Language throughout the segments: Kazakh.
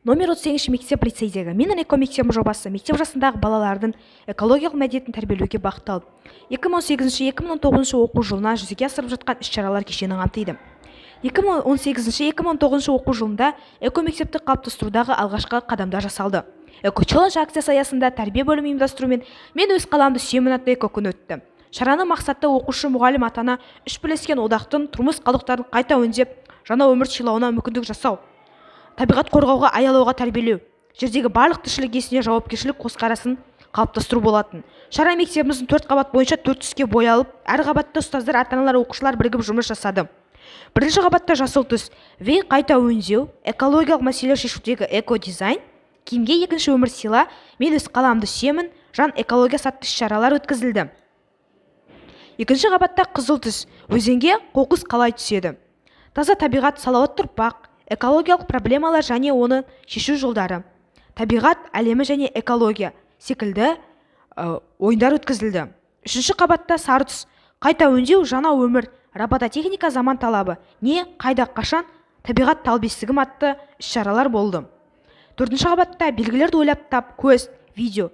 Номер 38 мектеп лицейдегі менің экомектебім жобасы мектеп жасындағы балалардың экологиялық мәдениетін тәрбиелеуге бағытталып, 2018-2019 оқу жылына жүзеге асырып жатқан іс-шаралар кешенін қамтиды. 2018-2019 оқу жылында экомектепті қалыптастырудағы алғашқы қадамдар жасалды. Эко-челлендж акциясы аясында тәрбие бөлімі ұйымдастыруымен мен өз қаламды сүйемін атты эко-күн өтті. Шараның мақсаты оқушы, мұғалім, ата-ана үш бірлескен одақтың тұрмыс қалдықтарын қайта өңдеп, жаңа өмір сыйлауына мүмкіндік жасау, табиғат қорғауға, аялауға тәрбиелеу, жердегі барлық тіршілік иесіне жауапкершілік көзқарасын қалыптастыру болатын. Шара мектебіміздің 4 қабат бойынша 4 түске боялып, әр қабатта ұстаздар, ата-аналар, оқушылар бірігіп жұмыс жасады. Бірінші қабатта жасыл түс, В қайта өңдеу, экологиялық мәселелер шешудегі эко-дизайн, киімге екінші өмір сыйла, мен өз қаламды сүйемін, жан экология сатты іс-шаралар өткізілді. Екінші қабатта қызыл түс, өзенге қоқыс қалай түседі. Таза табиғат, салауатты ұрпақ, экологиялық проблемалар және оны шешу жолдары, табиғат әлемі және экология секілді ойындар өткізілді. Үшінші қабатта сары түс, қайта өңдеу, жаңа өмір, робототехника, заман талабы, не, қайда, қашан, табиғат талбестігім атты іс-шаралар болды. Төртінші қабатта белгілерді ойлап тап, көз, видео,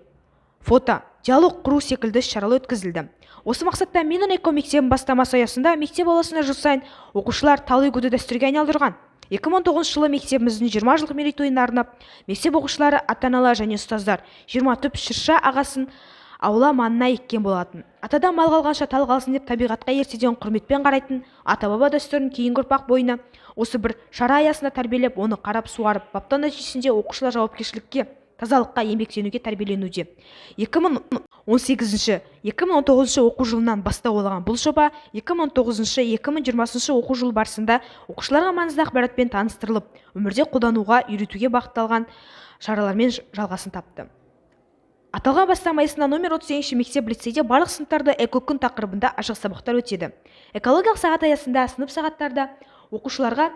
фото, диалог құру секілді іс-шаралар өткізілді. Осы мақсатта менің экомектебім бастамасы аясында мектеп ауласына жыл сайын оқушылар тал егуді дәстүрге айналдырған. 2019 жылы мектебіміздің 20 жылдық мерейтойына арнап, мектеп оқушылары, ата-аналар және ұстаздар 20 түп шырша ағасын аула маңына еккен болатын. Атадан мал қалғанша тал қалсын деп табиғатқа ертеден құрметпен қарайтын ата-баба дәстүрін кейінгі ұрпақ бойына осы бір шара аясында тәрбиелеп, оны қарап суарып, баптау нәтижесінде оқушылар жауапкершілікке, тазалыққа еңбектенуге тәрбиеленуде. 2018-2019 оқу жылынан бастау алған бұл жоба 2019-2020 оқу жылы барысында оқушыларға маңызды ақпаратпен таныстырылып, өмірде қолдануға, үйретуге бағытталған шаралармен жалғасын тапты. Аталған бастама аясында номер 38 мектеп лицейде барлық сыныптарда эко-күн тақырыбында ашық сабақтар өтеді. Экологиялық сағат аясында сынып сағаттарда оқушыларға